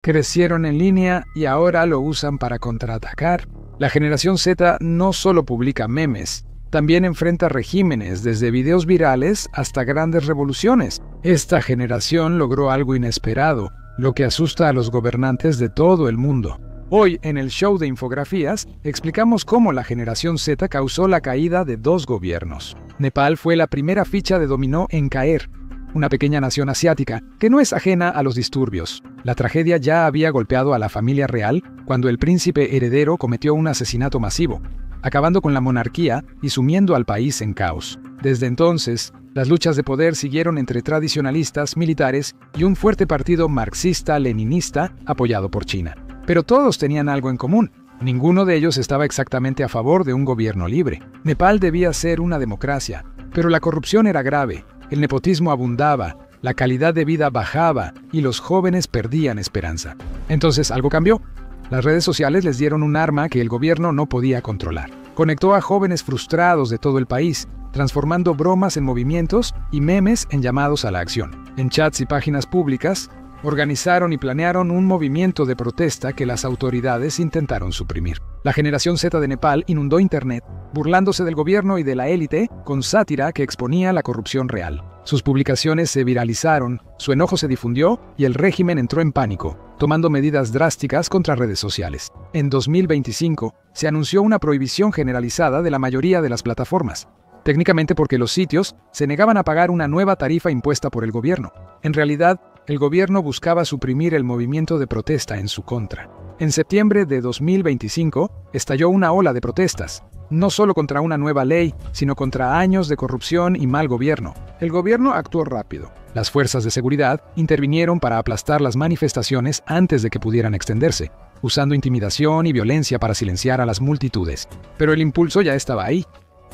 Crecieron en línea y ahora lo usan para contraatacar. La generación Z no solo publica memes, también enfrenta regímenes, desde videos virales hasta grandes revoluciones. Esta generación logró algo inesperado, lo que asusta a los gobernantes de todo el mundo. Hoy, en el show de infografías, explicamos cómo la generación Z causó la caída de 2 gobiernos. Nepal fue la primera ficha de dominó en caer, una pequeña nación asiática que no es ajena a los disturbios. La tragedia ya había golpeado a la familia real cuando el príncipe heredero cometió un asesinato masivo, acabando con la monarquía y sumiendo al país en caos. Desde entonces, las luchas de poder siguieron entre tradicionalistas, militares y un fuerte partido marxista-leninista apoyado por China. Pero todos tenían algo en común. Ninguno de ellos estaba exactamente a favor de un gobierno libre. Nepal debía ser una democracia, pero la corrupción era grave, el nepotismo abundaba, la calidad de vida bajaba y los jóvenes perdían esperanza. Entonces algo cambió. Las redes sociales les dieron un arma que el gobierno no podía controlar. Conectó a jóvenes frustrados de todo el país, transformando bromas en movimientos y memes en llamados a la acción. En chats y páginas públicas, organizaron y planearon un movimiento de protesta que las autoridades intentaron suprimir. La generación Z de Nepal inundó Internet, burlándose del gobierno y de la élite con sátira que exponía la corrupción real. Sus publicaciones se viralizaron, su enojo se difundió y el régimen entró en pánico, tomando medidas drásticas contra redes sociales. En 2025, se anunció una prohibición generalizada de la mayoría de las plataformas, técnicamente porque los sitios se negaban a pagar una nueva tarifa impuesta por el gobierno. En realidad, el gobierno buscaba suprimir el movimiento de protesta en su contra. En septiembre de 2025, estalló una ola de protestas, no solo contra una nueva ley, sino contra años de corrupción y mal gobierno. El gobierno actuó rápido. Las fuerzas de seguridad intervinieron para aplastar las manifestaciones antes de que pudieran extenderse, usando intimidación y violencia para silenciar a las multitudes. Pero el impulso ya estaba ahí.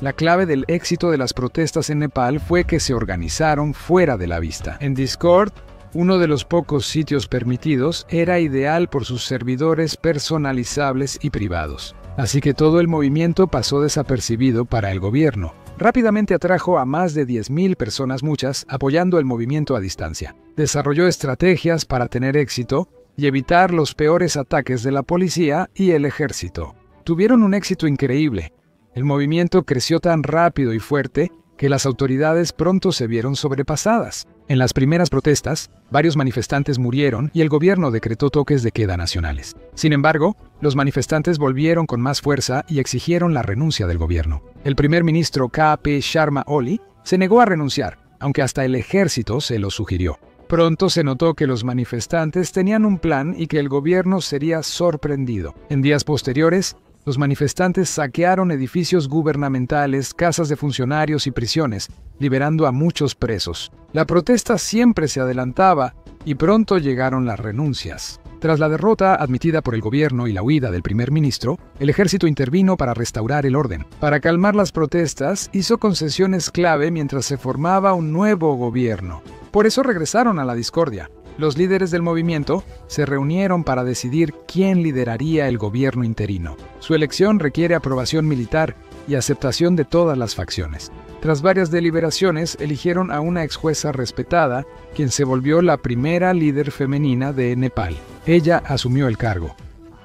La clave del éxito de las protestas en Nepal fue que se organizaron fuera de la vista. En Discord, uno de los pocos sitios permitidos, era ideal por sus servidores personalizables y privados. Así que todo el movimiento pasó desapercibido para el gobierno. Rápidamente atrajo a más de 10.000 personas, muchas apoyando el movimiento a distancia. Desarrolló estrategias para tener éxito y evitar los peores ataques de la policía y el ejército. Tuvieron un éxito increíble. El movimiento creció tan rápido y fuerte que las autoridades pronto se vieron sobrepasadas. En las primeras protestas, varios manifestantes murieron y el gobierno decretó toques de queda nacionales. Sin embargo, los manifestantes volvieron con más fuerza y exigieron la renuncia del gobierno. El primer ministro K.P. Sharma Oli se negó a renunciar, aunque hasta el ejército se lo sugirió. Pronto se notó que los manifestantes tenían un plan y que el gobierno sería sorprendido. En días posteriores, los manifestantes saquearon edificios gubernamentales, casas de funcionarios y prisiones, liberando a muchos presos. La protesta siempre se adelantaba y pronto llegaron las renuncias. Tras la derrota admitida por el gobierno y la huida del primer ministro, el ejército intervino para restaurar el orden. Para calmar las protestas, hizo concesiones clave mientras se formaba un nuevo gobierno. Por eso regresaron a la discordia. Los líderes del movimiento se reunieron para decidir quién lideraría el gobierno interino. Su elección requiere aprobación militar y aceptación de todas las facciones. Tras varias deliberaciones, eligieron a una ex jueza respetada, quien se volvió la primera líder femenina de Nepal. Ella asumió el cargo.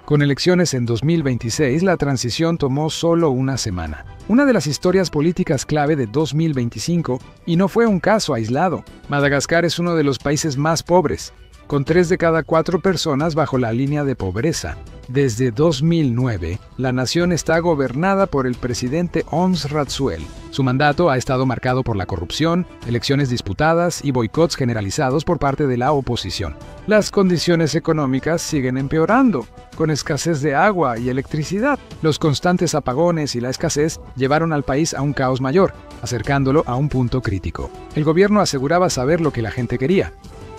Con elecciones en 2026, la transición tomó solo una semana. Una de las historias políticas clave de 2025, y no fue un caso aislado. Madagascar es uno de los países más pobres, con 3 de cada 4 personas bajo la línea de pobreza. Desde 2009, la nación está gobernada por el presidente Ons Ratsuel. Su mandato ha estado marcado por la corrupción, elecciones disputadas y boicots generalizados por parte de la oposición. Las condiciones económicas siguen empeorando, con escasez de agua y electricidad. Los constantes apagones y la escasez llevaron al país a un caos mayor, acercándolo a un punto crítico. El gobierno aseguraba saber lo que la gente quería.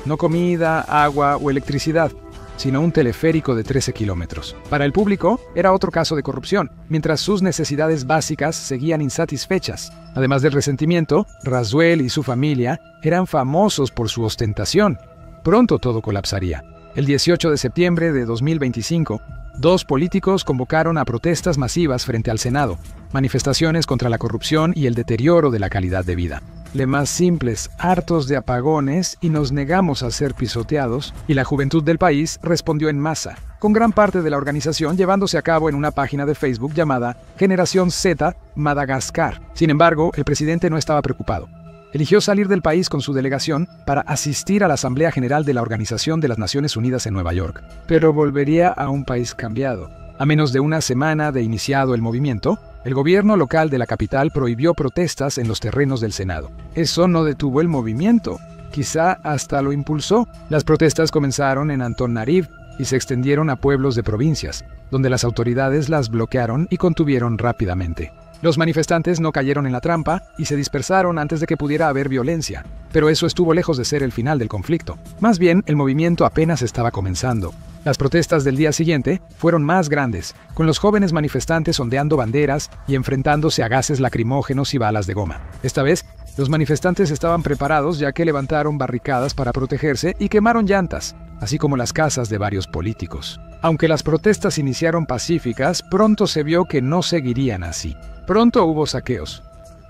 No comida, agua o electricidad, sino un teleférico de 13 kilómetros. Para el público, era otro caso de corrupción, mientras sus necesidades básicas seguían insatisfechas. Además del resentimiento, Ratsuel y su familia eran famosos por su ostentación. Pronto todo colapsaría. El 18 de septiembre de 2025, 2 políticos convocaron a protestas masivas frente al Senado, manifestaciones contra la corrupción y el deterioro de la calidad de vida. lemas simples, hartos de apagones y nos negamos a ser pisoteados, y la juventud del país respondió en masa, con gran parte de la organización llevándose a cabo en una página de Facebook llamada Generación Z Madagascar. Sin embargo, el presidente no estaba preocupado. Eligió salir del país con su delegación para asistir a la Asamblea General de la Organización de las Naciones Unidas en Nueva York. Pero volvería a un país cambiado. A menos de una semana de iniciado el movimiento, el gobierno local de la capital prohibió protestas en los terrenos del Senado. Eso no detuvo el movimiento, quizá hasta lo impulsó. Las protestas comenzaron en Antananarivo y se extendieron a pueblos de provincias, donde las autoridades las bloquearon y contuvieron rápidamente. Los manifestantes no cayeron en la trampa y se dispersaron antes de que pudiera haber violencia, pero eso estuvo lejos de ser el final del conflicto. Más bien, el movimiento apenas estaba comenzando. Las protestas del día siguiente fueron más grandes, con los jóvenes manifestantes ondeando banderas y enfrentándose a gases lacrimógenos y balas de goma. Esta vez, los manifestantes estaban preparados ya que levantaron barricadas para protegerse y quemaron llantas, así como las casas de varios políticos. Aunque las protestas iniciaron pacíficas, pronto se vio que no seguirían así. Pronto hubo saqueos,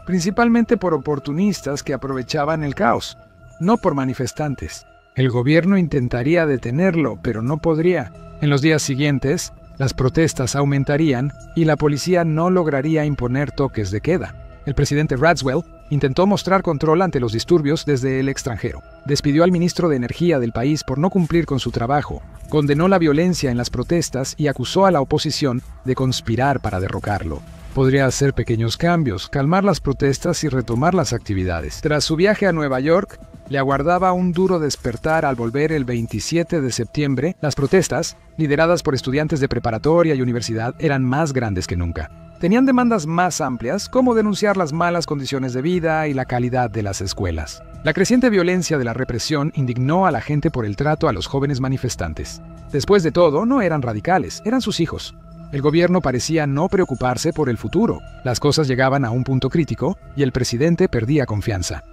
principalmente por oportunistas que aprovechaban el caos, no por manifestantes. El gobierno intentaría detenerlo, pero no podría. En los días siguientes, las protestas aumentarían y la policía no lograría imponer toques de queda. El presidente Radziwiłł intentó mostrar control ante los disturbios desde el extranjero. Despidió al ministro de Energía del país por no cumplir con su trabajo, condenó la violencia en las protestas y acusó a la oposición de conspirar para derrocarlo. Podría hacer pequeños cambios, calmar las protestas y retomar las actividades. Tras su viaje a Nueva York, le aguardaba un duro despertar al volver el 27 de septiembre. Las protestas, lideradas por estudiantes de preparatoria y universidad, eran más grandes que nunca. Tenían demandas más amplias, como denunciar las malas condiciones de vida y la calidad de las escuelas. La creciente violencia de la represión indignó a la gente por el trato a los jóvenes manifestantes. Después de todo, no eran radicales, eran sus hijos. El gobierno parecía no preocuparse por el futuro. Las cosas llegaban a un punto crítico y el presidente perdía confianza.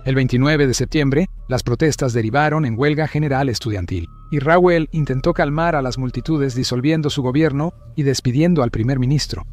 El 29 de septiembre, las protestas derivaron en huelga general estudiantil, y Radziwiłł intentó calmar a las multitudes disolviendo su gobierno y despidiendo al primer ministro.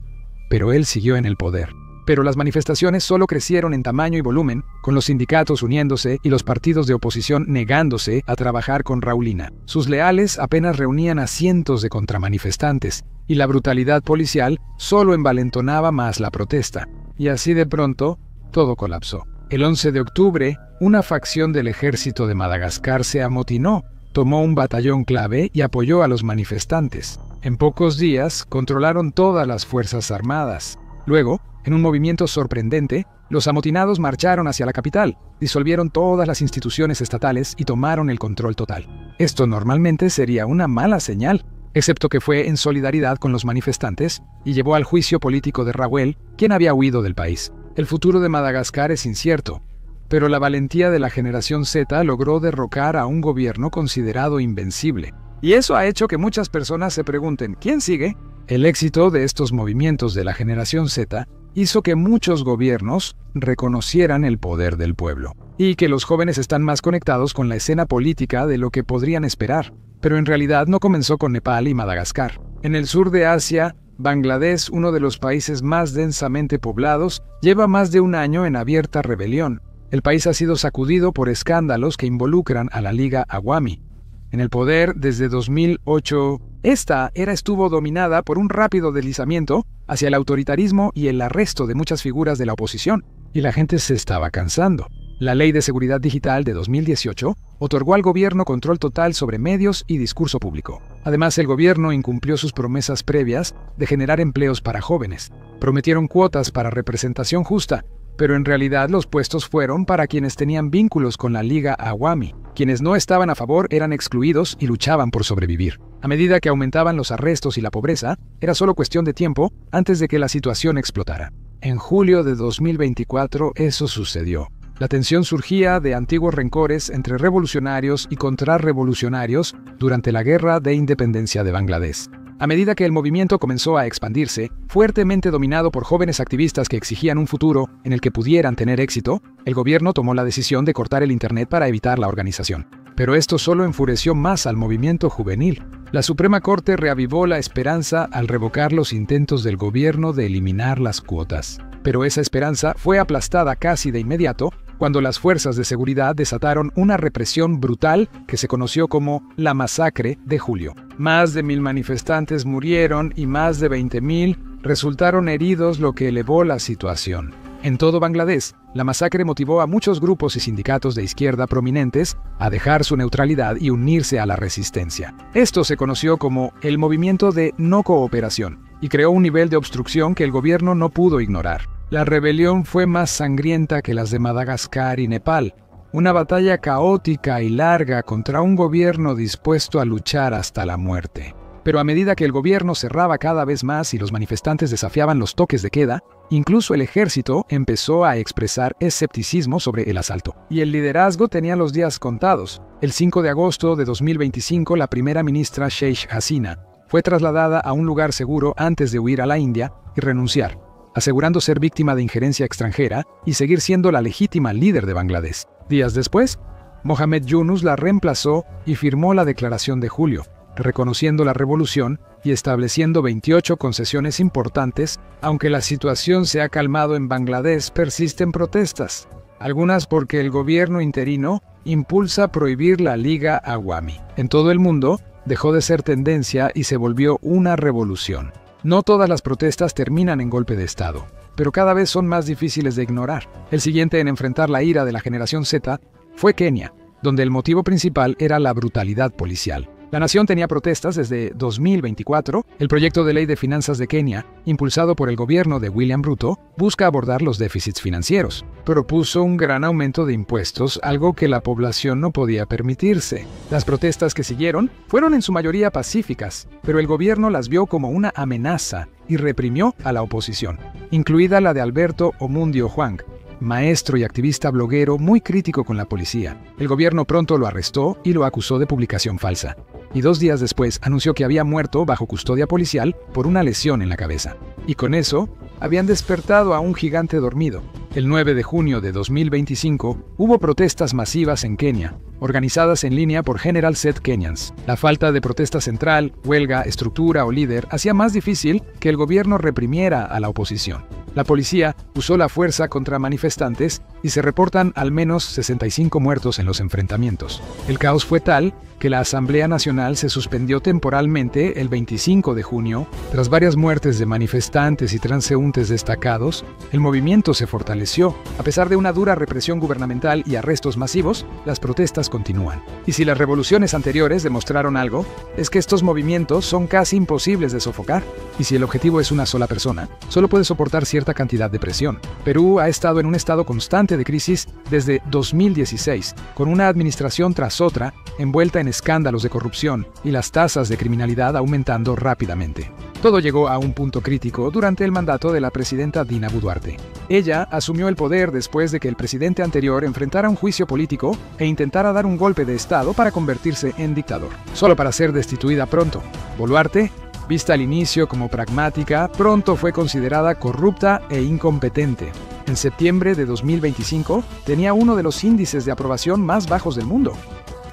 Pero él siguió en el poder. Pero las manifestaciones solo crecieron en tamaño y volumen, con los sindicatos uniéndose y los partidos de oposición negándose a trabajar con Raulina. Sus leales apenas reunían a cientos de contramanifestantes, y la brutalidad policial solo envalentonaba más la protesta. Y así de pronto, todo colapsó. El 11 de octubre, una facción del ejército de Madagascar se amotinó, tomó un batallón clave y apoyó a los manifestantes. En pocos días, controlaron todas las fuerzas armadas. Luego, en un movimiento sorprendente, los amotinados marcharon hacia la capital, disolvieron todas las instituciones estatales y tomaron el control total. Esto normalmente sería una mala señal, excepto que fue en solidaridad con los manifestantes y llevó al juicio político de Radziwiłł, quien había huido del país. El futuro de Madagascar es incierto, pero la valentía de la generación Z logró derrocar a un gobierno considerado invencible. Y eso ha hecho que muchas personas se pregunten, ¿quién sigue? El éxito de estos movimientos de la generación Z hizo que muchos gobiernos reconocieran el poder del pueblo, y que los jóvenes están más conectados con la escena política de lo que podrían esperar. Pero en realidad no comenzó con Nepal y Madagascar. En el sur de Asia, Bangladesh, uno de los países más densamente poblados, lleva más de un año en abierta rebelión. El país ha sido sacudido por escándalos que involucran a la Liga Awami. En el poder desde 2008, esta era estuvo dominada por un rápido deslizamiento hacia el autoritarismo y el arresto de muchas figuras de la oposición, y la gente se estaba cansando. La Ley de Seguridad Digital de 2018 otorgó al gobierno control total sobre medios y discurso público. Además, el gobierno incumplió sus promesas previas de generar empleos para jóvenes. Prometieron cuotas para representación justa, pero en realidad los puestos fueron para quienes tenían vínculos con la Liga Awami. Quienes no estaban a favor eran excluidos y luchaban por sobrevivir. A medida que aumentaban los arrestos y la pobreza, era solo cuestión de tiempo antes de que la situación explotara. En julio de 2024 eso sucedió. La tensión surgía de antiguos rencores entre revolucionarios y contrarrevolucionarios durante la Guerra de Independencia de Bangladesh. A medida que el movimiento comenzó a expandirse, fuertemente dominado por jóvenes activistas que exigían un futuro en el que pudieran tener éxito, el gobierno tomó la decisión de cortar el Internet para evitar la organización. Pero esto solo enfureció más al movimiento juvenil. La Suprema Corte reavivó la esperanza al revocar los intentos del gobierno de eliminar las cuotas. Pero esa esperanza fue aplastada casi de inmediato cuando las fuerzas de seguridad desataron una represión brutal que se conoció como la Masacre de Julio. Más de 1,000 manifestantes murieron y más de 20,000 resultaron heridos, lo que elevó la situación. En todo Bangladesh, la masacre motivó a muchos grupos y sindicatos de izquierda prominentes a dejar su neutralidad y unirse a la resistencia. Esto se conoció como el movimiento de no cooperación y creó un nivel de obstrucción que el gobierno no pudo ignorar. La rebelión fue más sangrienta que las de Madagascar y Nepal, una batalla caótica y larga contra un gobierno dispuesto a luchar hasta la muerte. Pero a medida que el gobierno cerraba cada vez más y los manifestantes desafiaban los toques de queda, incluso el ejército empezó a expresar escepticismo sobre el asalto. Y el liderazgo tenía los días contados. El 5 de agosto de 2025, la primera ministra Sheikh Hasina fue trasladada a un lugar seguro antes de huir a la India y renunciar, asegurando ser víctima de injerencia extranjera y seguir siendo la legítima líder de Bangladesh. Días después, Mohamed Yunus la reemplazó y firmó la Declaración de Julio, reconociendo la revolución y estableciendo 28 concesiones importantes. Aunque la situación se ha calmado en Bangladesh, persisten protestas, algunas porque el gobierno interino impulsa prohibir la Liga Awami. En todo el mundo, dejó de ser tendencia y se volvió una revolución. No todas las protestas terminan en golpe de Estado, pero cada vez son más difíciles de ignorar. El siguiente en enfrentar la ira de la generación Z fue Kenia, donde el motivo principal era la brutalidad policial. La nación tenía protestas desde 2024. El proyecto de ley de finanzas de Kenia, impulsado por el gobierno de William Ruto, busca abordar los déficits financieros. Propuso un gran aumento de impuestos, algo que la población no podía permitirse. Las protestas que siguieron fueron en su mayoría pacíficas, pero el gobierno las vio como una amenaza y reprimió a la oposición, incluida la de Alberto Omundio Huang, maestro y activista bloguero muy crítico con la policía. El gobierno pronto lo arrestó y lo acusó de publicación falsa. Y 2 días después anunció que había muerto bajo custodia policial por una lesión en la cabeza. Y con eso, habían despertado a un gigante dormido. El 9 de junio de 2025 hubo protestas masivas en Kenia, organizadas en línea por General Set Kenyans. La falta de protesta central, huelga, estructura o líder hacía más difícil que el gobierno reprimiera a la oposición. La policía usó la fuerza contra manifestantes y se reportan al menos 65 muertos en los enfrentamientos. El caos fue tal que la Asamblea Nacional se suspendió temporalmente el 25 de junio. Tras varias muertes de manifestantes y transeúntes destacados, el movimiento se fortaleció. A pesar de una dura represión gubernamental y arrestos masivos, las protestas continúan. Y si las revoluciones anteriores demostraron algo, es que estos movimientos son casi imposibles de sofocar. Y si el objetivo es una sola persona, solo puede soportar cierta cantidad de presión. Perú ha estado en un estado constante de crisis desde 2016, con una administración tras otra envuelta en escándalos de corrupción y las tasas de criminalidad aumentando rápidamente. Todo llegó a un punto crítico durante el mandato de la presidenta Dina Boluarte. Ella asumió el poder después de que el presidente anterior enfrentara un juicio político e intentara dar un golpe de Estado para convertirse en dictador, solo para ser destituida pronto. Boluarte, vista al inicio como pragmática, pronto fue considerada corrupta e incompetente. En septiembre de 2025 tenía uno de los índices de aprobación más bajos del mundo.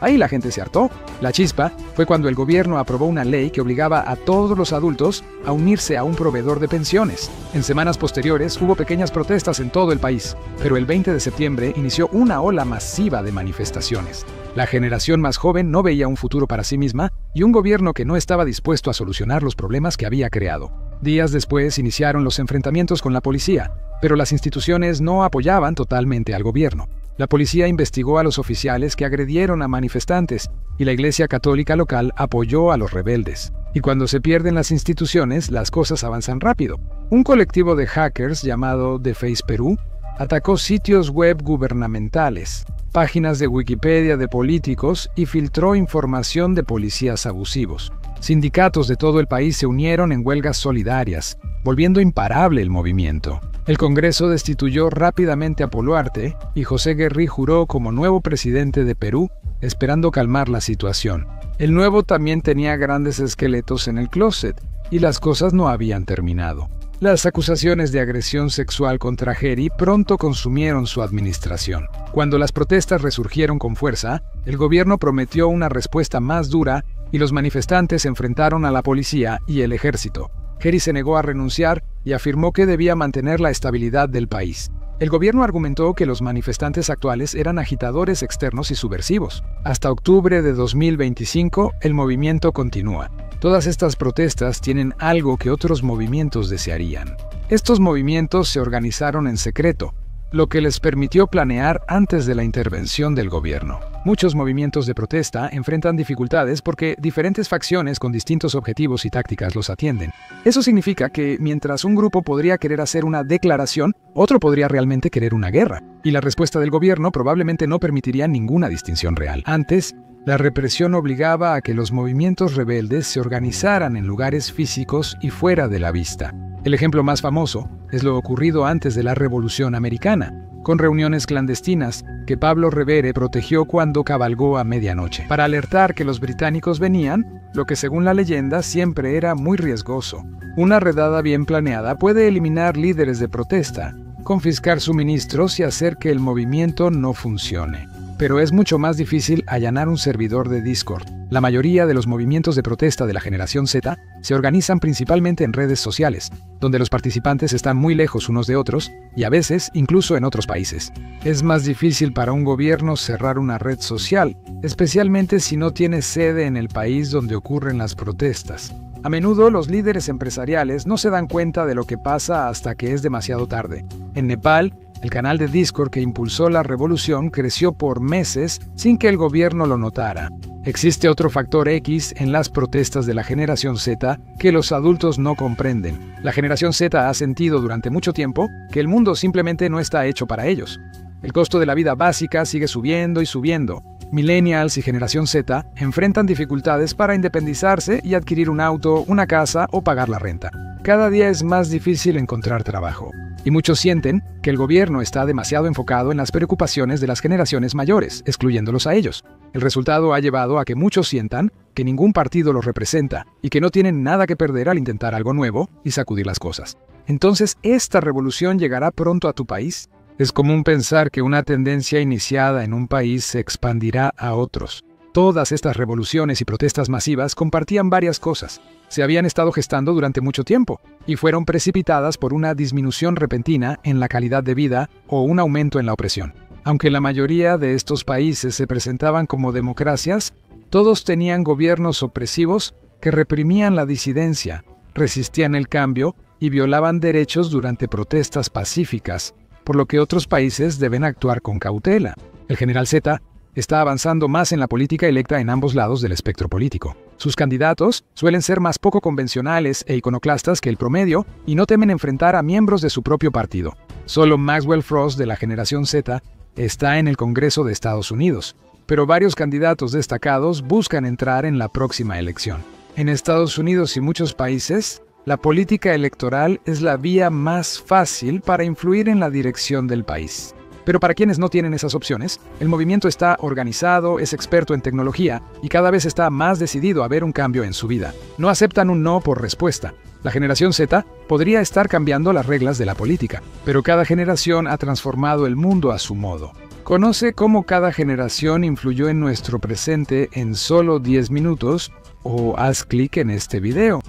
Ahí la gente se hartó. La chispa fue cuando el gobierno aprobó una ley que obligaba a todos los adultos a unirse a un proveedor de pensiones. En semanas posteriores hubo pequeñas protestas en todo el país, pero el 20 de septiembre inició una ola masiva de manifestaciones. La generación más joven no veía un futuro para sí misma y un gobierno que no estaba dispuesto a solucionar los problemas que había creado. Días después iniciaron los enfrentamientos con la policía, pero las instituciones no apoyaban totalmente al gobierno. La policía investigó a los oficiales que agredieron a manifestantes y la Iglesia Católica local apoyó a los rebeldes. Y cuando se pierden las instituciones, las cosas avanzan rápido. Un colectivo de hackers llamado Deface Perú atacó sitios web gubernamentales, páginas de Wikipedia de políticos y filtró información de policías abusivos. Sindicatos de todo el país se unieron en huelgas solidarias, volviendo imparable el movimiento. El Congreso destituyó rápidamente a Boluarte y José Guerrí juró como nuevo presidente de Perú, esperando calmar la situación. El nuevo también tenía grandes esqueletos en el closet y las cosas no habían terminado. Las acusaciones de agresión sexual contra Geri pronto consumieron su administración. Cuando las protestas resurgieron con fuerza, el gobierno prometió una respuesta más dura y los manifestantes se enfrentaron a la policía y el ejército. Geri se negó a renunciar y afirmó que debía mantener la estabilidad del país. El gobierno argumentó que los manifestantes actuales eran agitadores externos y subversivos. Hasta octubre de 2025, el movimiento continúa. Todas estas protestas tienen algo que otros movimientos desearían. Estos movimientos se organizaron en secreto, lo que les permitió planear antes de la intervención del gobierno. Muchos movimientos de protesta enfrentan dificultades porque diferentes facciones con distintos objetivos y tácticas los atienden. Eso significa que mientras un grupo podría querer hacer una declaración, otro podría realmente querer una guerra, y la respuesta del gobierno probablemente no permitiría ninguna distinción real. Antes, la represión obligaba a que los movimientos rebeldes se organizaran en lugares físicos y fuera de la vista. El ejemplo más famoso es lo ocurrido antes de la Revolución Americana, con reuniones clandestinas que Pablo Revere protegió cuando cabalgó a medianoche, para alertar que los británicos venían, lo que según la leyenda siempre era muy riesgoso. Una redada bien planeada puede eliminar líderes de protesta, confiscar suministros y hacer que el movimiento no funcione. Pero es mucho más difícil allanar un servidor de Discord. La mayoría de los movimientos de protesta de la generación Z se organizan principalmente en redes sociales, donde los participantes están muy lejos unos de otros y a veces incluso en otros países. Es más difícil para un gobierno cerrar una red social, especialmente si no tiene sede en el país donde ocurren las protestas. A menudo los líderes empresariales no se dan cuenta de lo que pasa hasta que es demasiado tarde. En Nepal, el canal de Discord que impulsó la revolución creció por meses sin que el gobierno lo notara. Existe otro factor X en las protestas de la generación Z que los adultos no comprenden. La generación Z ha sentido durante mucho tiempo que el mundo simplemente no está hecho para ellos. El costo de la vida básica sigue subiendo y subiendo. Millennials y generación Z enfrentan dificultades para independizarse y adquirir un auto, una casa o pagar la renta. Cada día es más difícil encontrar trabajo. Y muchos sienten que el gobierno está demasiado enfocado en las preocupaciones de las generaciones mayores, excluyéndolos a ellos. El resultado ha llevado a que muchos sientan que ningún partido los representa y que no tienen nada que perder al intentar algo nuevo y sacudir las cosas. Entonces, ¿esta revolución llegará pronto a tu país? Es común pensar que una tendencia iniciada en un país se expandirá a otros. Todas estas revoluciones y protestas masivas compartían varias cosas. Se habían estado gestando durante mucho tiempo y fueron precipitadas por una disminución repentina en la calidad de vida o un aumento en la opresión. Aunque la mayoría de estos países se presentaban como democracias, todos tenían gobiernos opresivos que reprimían la disidencia, resistían el cambio y violaban derechos durante protestas pacíficas, por lo que otros países deben actuar con cautela. El general Z está avanzando más en la política electa en ambos lados del espectro político. Sus candidatos suelen ser más poco convencionales e iconoclastas que el promedio y no temen enfrentar a miembros de su propio partido. Solo Maxwell Frost de la generación Z está en el Congreso de Estados Unidos, pero varios candidatos destacados buscan entrar en la próxima elección. En Estados Unidos y muchos países, la política electoral es la vía más fácil para influir en la dirección del país. Pero para quienes no tienen esas opciones, el movimiento está organizado, es experto en tecnología y cada vez está más decidido a ver un cambio en su vida. No aceptan un no por respuesta. La generación Z podría estar cambiando las reglas de la política, pero cada generación ha transformado el mundo a su modo. Conoce cómo cada generación influyó en nuestro presente en solo 10 minutos o haz clic en este video.